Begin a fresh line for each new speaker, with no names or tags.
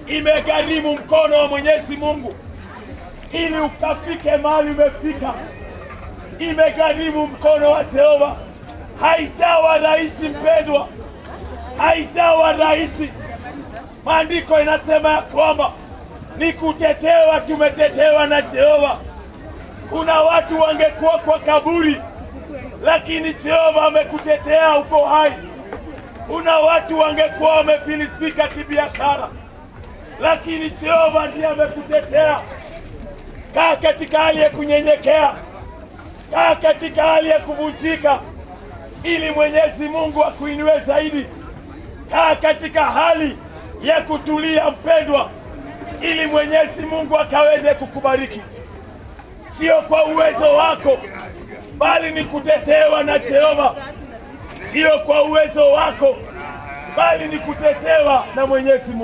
imegharimu mkono wa Mwenyezi Mungu ili ukafike mahali umefika. Imegharimu mkono wa Jehova. Haijawa rahisi mpendwa, haijawa rahisi. Maandiko inasema ya kwamba ni kutetewa, tumetetewa na Jehova. Kuna watu wangekuwa kwa kaburi, lakini Jehova amekutetea uko hai. Kuna watu wangekuwa wamefilisika kibiashara, lakini Jehova ndiye amekutetea. Kaa katika hali ya kunyenyekea, kaa katika hali ya kuvunjika, ili Mwenyezi Mungu akuinue zaidi. Kaa katika hali ya kutulia mpendwa, ili Mwenyezi Mungu akaweze kukubariki. Sio kwa uwezo wako, bali ni kutetewa na Jehova. Sio kwa uwezo wako, bali ni kutetewa na Mwenyezi Mungu.